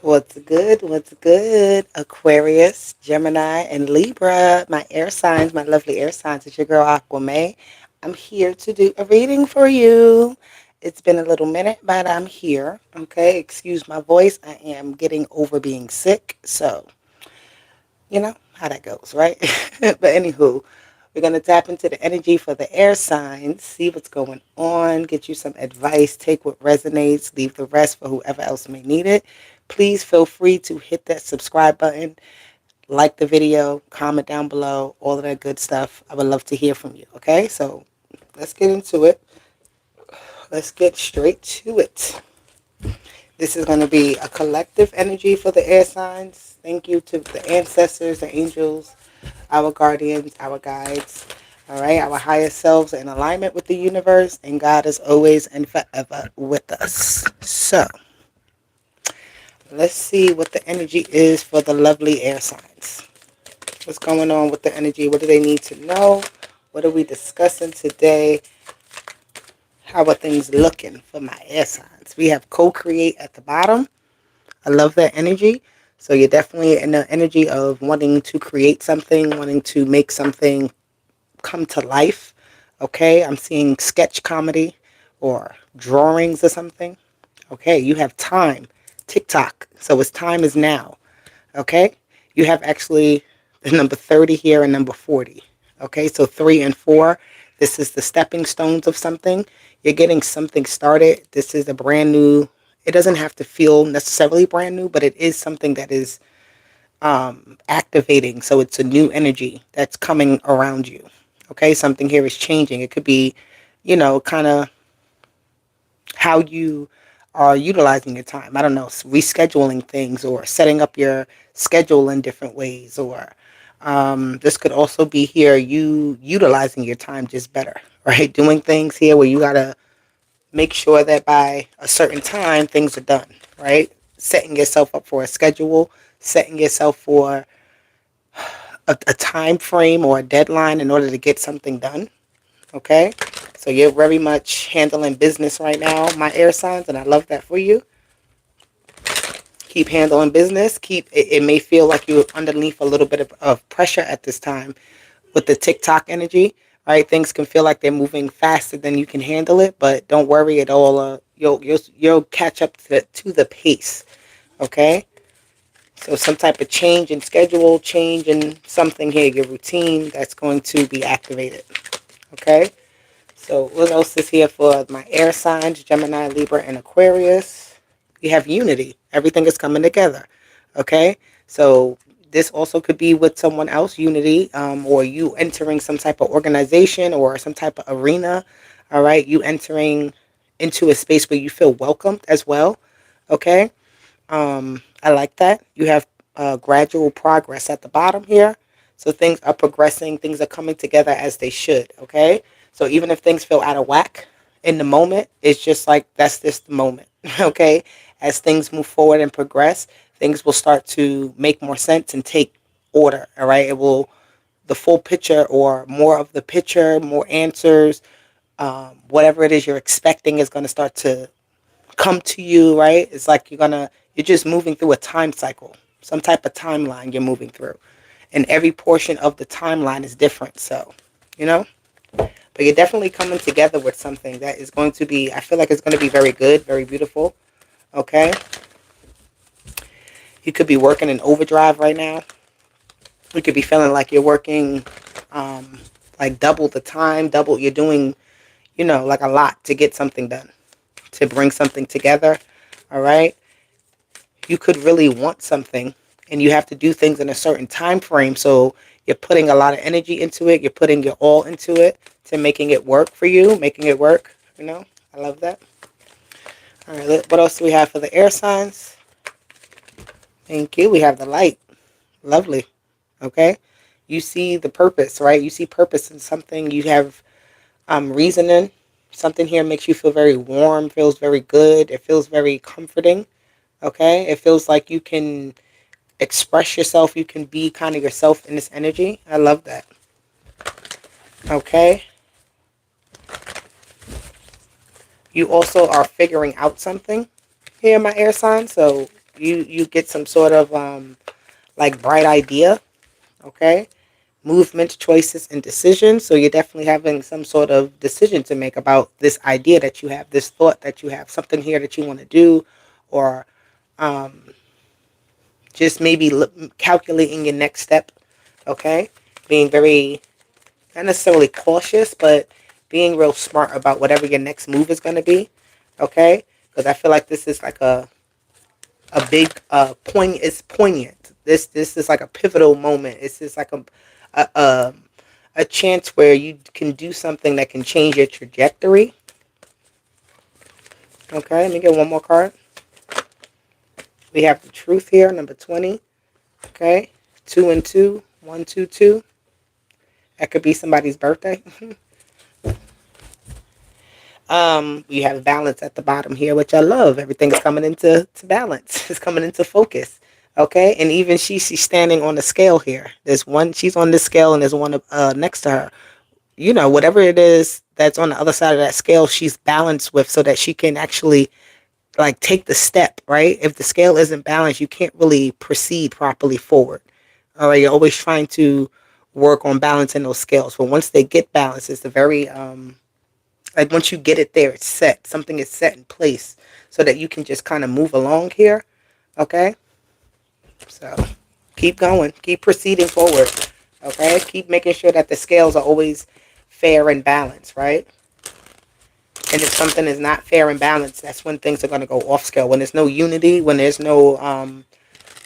What's good? What's good? Aquarius, Gemini, and Libra, my air signs, my lovely air signs. It's your girl Aquame. I'm here to do a reading for you. It's been a little minute, but I'm here. Okay, excuse my voice. I am getting over being sick, so you know how that goes, right? But anywho, we're going to tap into the energy for the air signs, see what's going on, get you some advice, take what resonates, leave the rest for whoever else may need it. Please feel free to hit that subscribe button, like the video, comment down below, all of that good stuff. I would love to hear from you, okay? So let's get into it. Let's get straight to it. This is going to be a collective energy for the air signs. Thank you to the ancestors, the angels, our guardians, our guides. All right, our higher selves are in alignment with the universe, and God is always and forever with us. So, let's see what the energy is for the lovely air signs. What's going on with the energy? What do they need to know? What are we discussing today? How are things looking for my air signs? We have co-create at the bottom. I love that energy. So you're definitely in the energy of wanting to create something, wanting to make something come to life. Okay, I'm seeing sketch comedy or drawings or something. Okay, you have time, TikTok. So it's time is now. Okay, you have actually the number 30 here and number 40. Okay, so 3 and 4. This is the stepping stones of something. You're getting something started. This is a brand new. It doesn't have to feel necessarily brand new, but it is something that is activating. So it's a new energy that's coming around you. Okay, something here is changing. It could be, kind of how you are utilizing your time. I don't know, rescheduling things or setting up your schedule in different ways. Or this could also be here, you utilizing your time just better, right? Doing things here where you got to make sure that by a certain time things are done, right? Setting yourself up for a schedule, setting yourself for a time frame or a deadline in order to get something done. Okay, so you're very much handling business right now, my air signs, and I love that for you. Keep handling business. It may feel like you're underneath a little bit of pressure at this time with the TikTok energy, right? Things can feel like they're moving faster than you can handle it, but don't worry at all. You'll catch up to the pace. Okay, so some type of change in schedule, change in something here, your routine that's going to be activated. Okay. So what else is here for my air signs, Gemini, Libra, and Aquarius? We have unity. Everything is coming together. Okay? So this also could be with someone else, unity, or you entering some type of organization or some type of arena. All right? You entering into a space where you feel welcomed as well. Okay? I like that. You have gradual progress at the bottom here. So things are progressing, things are coming together as they should, okay? So even if things feel out of whack in the moment, it's just like that's just the moment, okay? As things move forward and progress, things will start to make more sense and take order, all right? It will, the full picture or more of the picture, more answers, whatever it is you're expecting is going to start to come to you, right? It's like you're just moving through a time cycle, some type of timeline you're moving through. And every portion of the timeline is different. So, you know, but you're definitely coming together with something that is going to be, I feel like it's going to be very good, very beautiful. Okay. You could be working in overdrive right now. You could be feeling like you're working like double the time, you're doing, like a lot to get something done, to bring something together. All right. You could really want something and you have to do things in a certain time frame. So you're putting a lot of energy into it. You're putting your all into it to making it work for you, making it work. I love that. All right, what else do we have for the air signs? Thank you. We have the light. Lovely. Okay. You see the purpose, right? You see purpose in something. You have reasoning. Something here makes you feel very warm, feels very good. It feels very comforting. Okay. It feels like you can express yourself. You can be kind of yourself in this energy. I love that. Okay. You also are figuring out something here, my air sign. So You get some sort of like bright idea, okay? Movement, choices, and decisions. So you're definitely having some sort of decision to make about this idea that you have, this thought that you have, something here that you want to do, or just maybe calculating your next step, okay? Being very, not necessarily cautious, but being real smart about whatever your next move is going to be, okay? Because I feel like this is like a big point. It's poignant. This is like a pivotal moment. It's just like a a chance where you can do something that can change your trajectory. Okay, let me get one more card. We have the truth here, number 20. Okay, 2 and 2, 1, 2, 2. That could be somebody's birthday. We have balance at the bottom here, which I love. Everything is coming into balance. It's coming into focus. Okay, and even she's standing on the scale here. There's one. She's on this scale, and there's one next to her. You know, whatever it is that's on the other side of that scale, she's balanced with, so that she can actually like take the step. Right? If the scale isn't balanced, you can't really proceed properly forward. All right, you're always trying to work on balancing those scales. But once they get balanced, it's a very like once you get it there, it's set. Something is set in place so that you can just kind of move along here. Okay? So keep going. Keep proceeding forward. Okay? Keep making sure that the scales are always fair and balanced, right? And if something is not fair and balanced, that's when things are going to go off scale. When there's no unity, when there's no,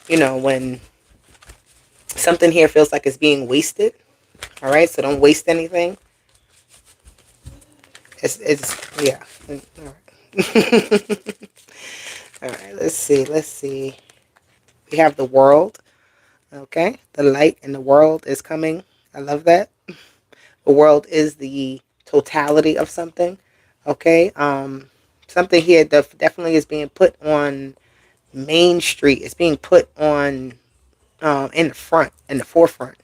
when something here feels like it's being wasted. All right? So don't waste anything. Yeah. All right. All right, let's see. We have the world, okay? The light in the world is coming. I love that. The world is the totality of something, okay? Something here definitely is being put on Main Street. It's being put on in the forefront,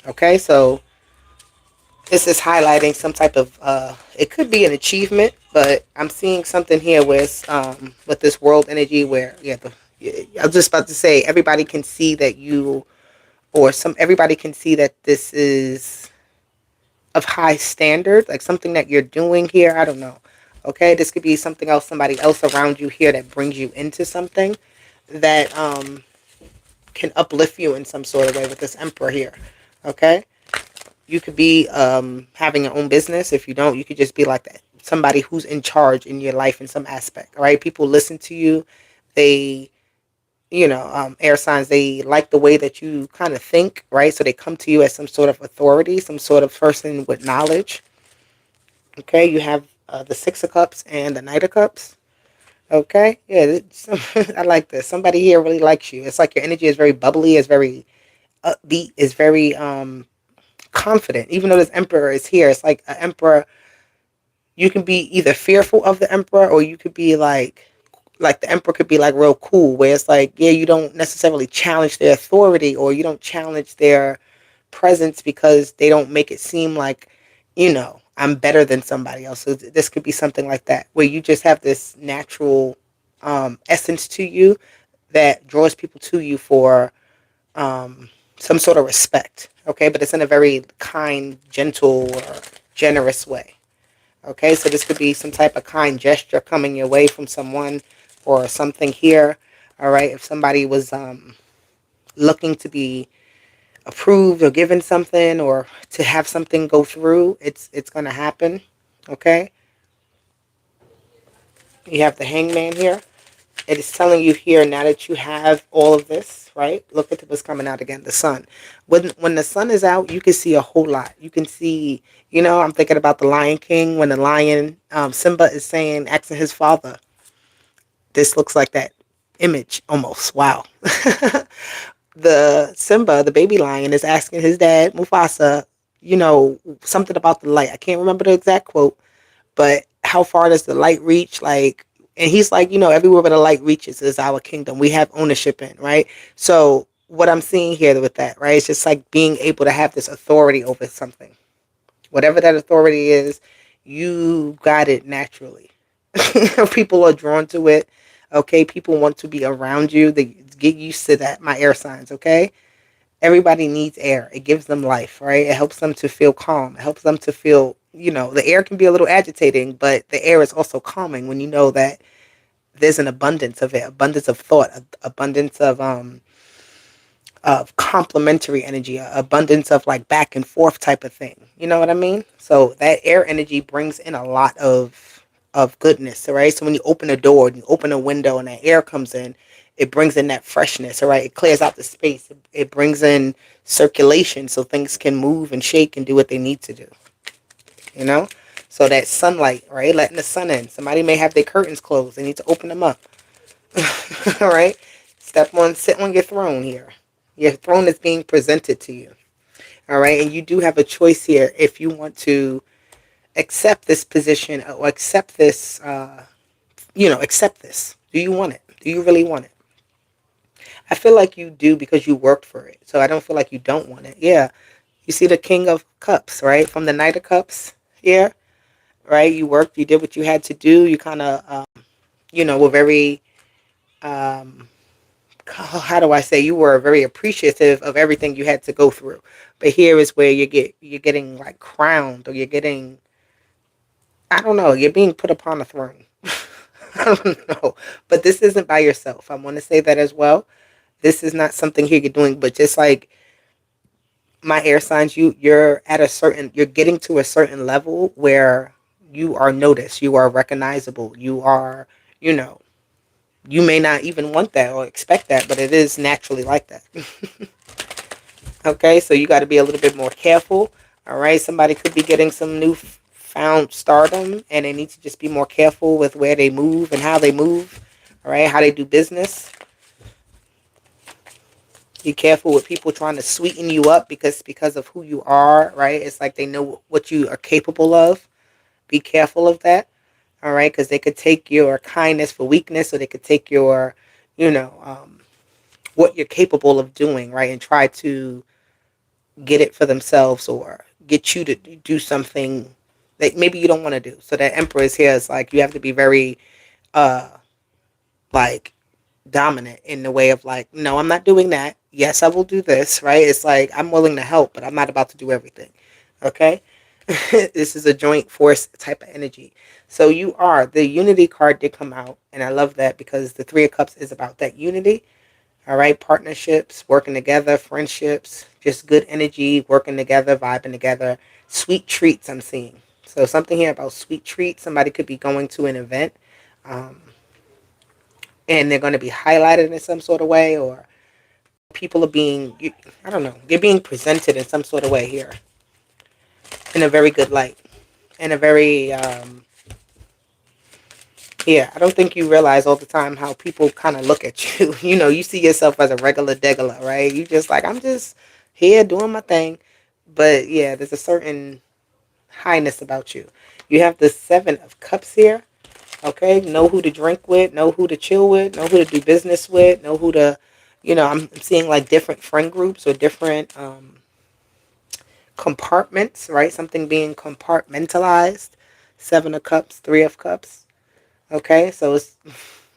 okay? So this is highlighting some type of it could be an achievement, but I'm seeing something here with this world energy where I was just about to say everybody can see that everybody can see that this is of high standard, like something that you're doing here. I don't know. Okay, this could be something else, somebody else around you here that brings you into something that can uplift you in some sort of way with this emperor here. Okay, you could be having your own business. If you don't, you could just be like that. Somebody who's in charge in your life in some aspect. All right. People listen to you. They, air signs, they like the way that you kind of think. Right. So they come to you as some sort of authority, some sort of person with knowledge. Okay. You have the Six of Cups and the Knight of Cups. Okay. Yeah. I like this. Somebody here really likes you. It's like your energy is very bubbly, is very upbeat, is very confident. Even though this emperor is here, it's like an emperor. You can be either fearful of the emperor, or you could be like the emperor could be like real cool, where it's like, yeah, you don't necessarily challenge their authority, or you don't challenge their presence because they don't make it seem like, I'm better than somebody else. So this could be something like that, where you just have this natural essence to you that draws people to you for some sort of respect. Okay, but it's in a very kind, gentle, or generous way. Okay, so this could be some type of kind gesture coming your way from someone or something here. All right, if somebody was looking to be approved or given something or to have something go through, it's going to happen. Okay, you have the Hangman here. It is telling you here, now that you have all of this, right? Look at what's coming out again, the sun. When the sun is out, you can see a whole lot. You can see, I'm thinking about the Lion King, when the lion, Simba is saying, asking his father, this looks like that image almost. Wow. The Simba, the baby lion, is asking his dad, Mufasa, something about the light. I can't remember the exact quote, but how far does the light reach? Like, and he's like, everywhere where the light reaches is our kingdom. We have ownership in, right? So what I'm seeing here with that, right? It's just like being able to have this authority over something. Whatever that authority is, you got it naturally. People are drawn to it. Okay, people want to be around you. They get used to that. My air signs. Okay, everybody needs air. It gives them life, right? It helps them to feel calm. It helps them to feel, the air can be a little agitating, but the air is also calming when you know that there's an abundance of it, abundance of thought, abundance of complementary energy, abundance of like back and forth type of thing. You know what I mean? So that air energy brings in a lot of goodness, all right? So when you open a door and you open a window and that air comes in, it brings in that freshness, all right? It clears out the space. It brings in circulation so things can move and shake and do what they need to do, you know? So that sunlight, right? Letting the sun in. Somebody may have their curtains closed. They need to open them up. All right? Sit on your throne here. Your throne is being presented to you. All right? And you do have a choice here if you want to accept this position or accept this. Do you want it? Do you really want it? I feel like you do because you worked for it. So I don't feel like you don't want it. Yeah. You see the King of Cups, right? From the Knight of Cups here, right? You worked, you did what you had to do. You kind of, were very, um, how do I say, you were very appreciative of everything you had to go through. But here is where you're getting like crowned, or you're getting, I don't know, you're being put upon a throne. I don't know. But this isn't by yourself. I want to say that as well. This is not something here you're doing, but just like my air signs, you're getting to a certain level where you are noticed, you are recognizable, you are, you know, you may not even want that or expect that, but it is naturally like that. Okay, so you got to be a little bit more careful. All right, somebody could be getting some new found stardom, and they need to just be more careful with where they move and how they move. All right, how they do business. Be careful with people trying to sweeten you up because of who you are. Right, it's like they know what you are capable of. Be careful of that. All right, because they could take your kindness for weakness, or they could take your, you know, what you're capable of doing, right, and try to get it for themselves or get you to do something that maybe you don't want to do. So that Empress here is like you have to be very uh like dominant in the way of like, no, I'm not doing that. Yes, I will do this, right? It's like I'm willing to help, but I'm not about to do everything. Okay? This is a joint force type of energy. So the unity card did come out, and I love that because the 3 of Cups is about that unity. All right, partnerships, working together, friendships, just good energy, working together, vibing together. Sweet treats I'm seeing. So something here about sweet treats. Somebody could be going to an event, um, and they're going to be highlighted in some sort of way, or people are I don't know, they're being presented in some sort of way here in a very good light, in a very, yeah, I don't think you realize all the time how people kind of look at you. You see yourself as a regular degular, right? You just like, I'm just here doing my thing. But yeah, there's a certain highness about you. You have the 7 of Cups here. Okay, know who to drink with, know who to chill with, know who to do business with, know who to, I'm seeing like different friend groups or different compartments, right? Something being compartmentalized. 7 of Cups, 3 of Cups. Okay, so it's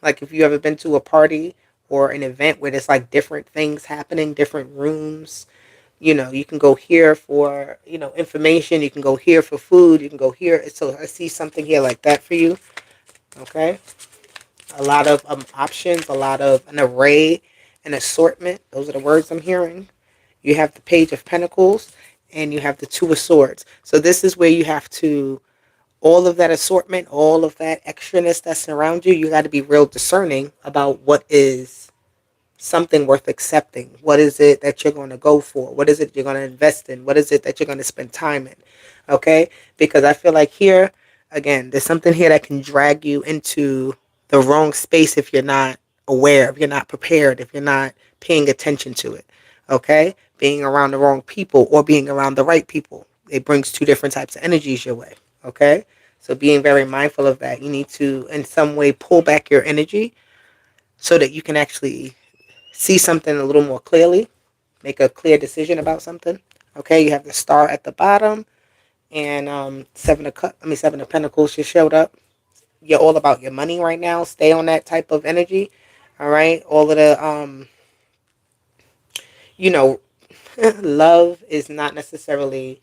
like if you ever been to a party or an event where there's like different things happening, different rooms. You can go here for, information. You can go here for food. You can go here. So I see something here like that for you. Okay. A lot of options, a lot of an array, an assortment. Those are the words I'm hearing. You have the Page of Pentacles and you have the 2 of Swords. So this is where you have to, all of that assortment, all of that extraness that's around you, you got to be real discerning about what is something worth accepting. What is it that you're going to go for? What is it you're going to invest in? What is it that you're going to spend time in? Okay? Because I feel like here, again, there's something here that can drag you into the wrong space if you're not aware, if you're not prepared, if you're not paying attention to it. Okay? Being around the wrong people or being around the right people. It brings 2 different types of energies your way. Okay? So being very mindful of that. You need to, in some way, pull back your energy so that you can actually see something a little more clearly, make a clear decision about something. Okay, you have the Star at the bottom, and 7 of Pentacles just showed up. you're all about your money right now. Stay on that type of energy. All right. All of the you know, love is not necessarily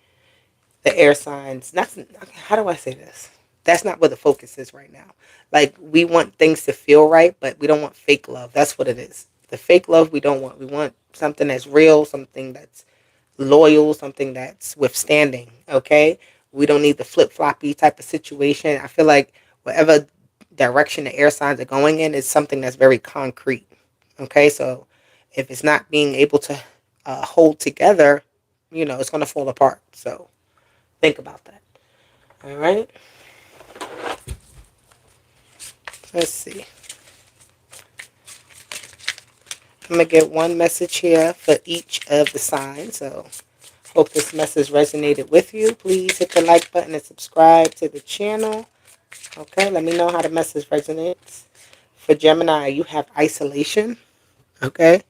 the air signs. That's how do I say this? That's not where the focus is right now. Like we want things to feel right, but we don't want fake love. That's what it is. The fake love we don't want. We want something that's real, something that's loyal, something that's withstanding. Okay, we don't need the flip floppy type of situation. I feel like whatever direction the air signs are going in is something that's very concrete. Okay, so if it's not being able to hold together, it's going to fall apart. So think about that. All right. Let's see. I'm going to get one message here for each of the signs. So hope this message resonated with you. Please hit the like button and subscribe to the channel. Okay, let me know how the message resonates. For Gemini, you have isolation. Okay,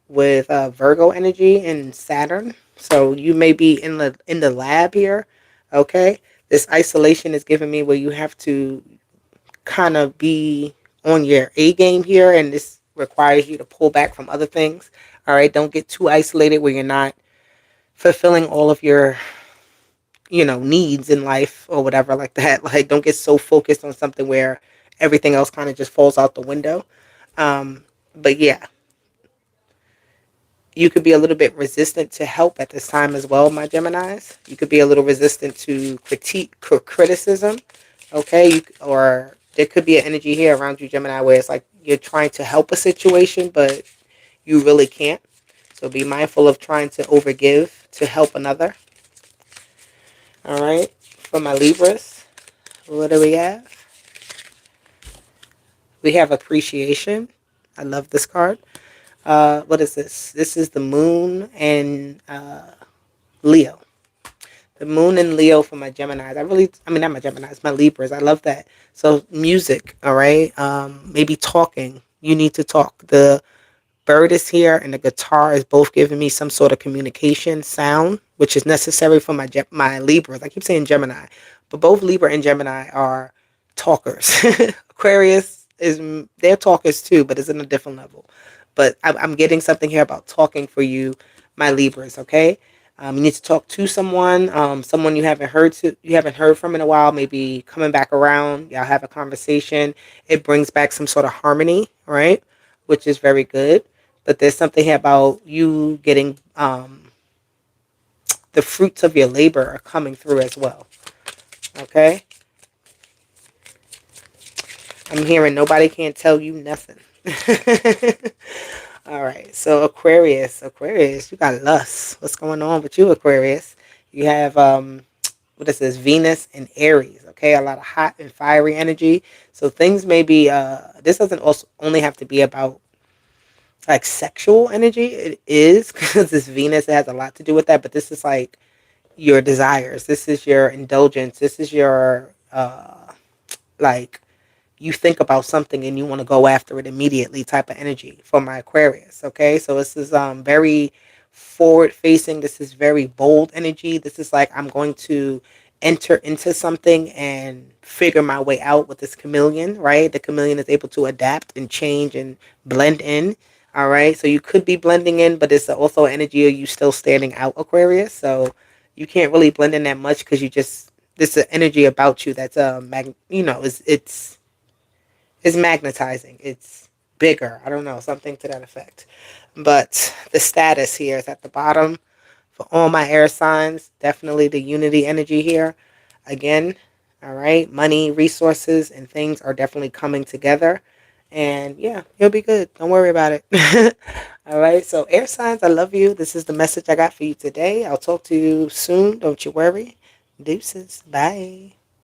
with Virgo energy and Saturn. So you may be in the lab here. Okay, this isolation is giving me where you have to kind of be on your A game here, and this requires you to pull back from other things. All right, don't get too isolated where you're not fulfilling all of your needs in life or whatever like that. Like, don't get so focused on something where everything else kind of just falls out the window. But yeah, you could be a little bit resistant to help at this time as well, my Geminis. You could be a little resistant to criticism. Okay, or there could be an energy here around you, Gemini, where it's like you're trying to help a situation, but you really can't. So be mindful of trying to overgive to help another. All right, for my Libras, what do we have? We have appreciation. I love this card. What is this? This is the moon and Leo. The moon and Leo for my Geminis. Not my Geminis, my Libras. I love that. So music, all right? Maybe talking. You need to talk. The bird is here and the guitar is both giving me some sort of communication sound, which is necessary for my Libras. I keep saying Gemini, but both Libra and Gemini are talkers. Aquarius they're talkers too, but it's in a different level. But I'm getting something here about talking for you, my Libras. Okay, you need to talk to someone you haven't heard from in a while. Maybe coming back around, y'all have a conversation. It brings back some sort of harmony, right? Which is very good. But there's something here about you getting the fruits of your labor are coming through as well. Okay, I'm hearing nobody can't tell you nothing. All right, so Aquarius, you got lust. What's going on with you, Aquarius? You have what is this? Venus and Aries. Okay, a lot of hot and fiery energy. So things may be. This doesn't also only have to be about like sexual energy. It is because this Venus, it has a lot to do with that. But this is like your desires. This is your indulgence. This is your like you think about something and you want to go after it immediately type of energy for my Aquarius. Okay, so this is very forward facing. This is very bold energy. This is like I'm going to enter into something and figure my way out with this chameleon, right? The chameleon is able to adapt and change and blend in. All right, so you could be blending in, but it's also energy of you still standing out, Aquarius. So you can't really blend in that much because this is energy about you that's it's magnetizing. It's bigger. I don't know, something to that effect. But the status here is at the bottom for all my air signs. Definitely the unity energy here. Again, all right, money, resources, and things are definitely coming together. And yeah, you'll be good. Don't worry about it. All right, so air signs, I love you. This is the message I got for you today. I'll talk to you soon. Don't you worry. Deuces. Bye.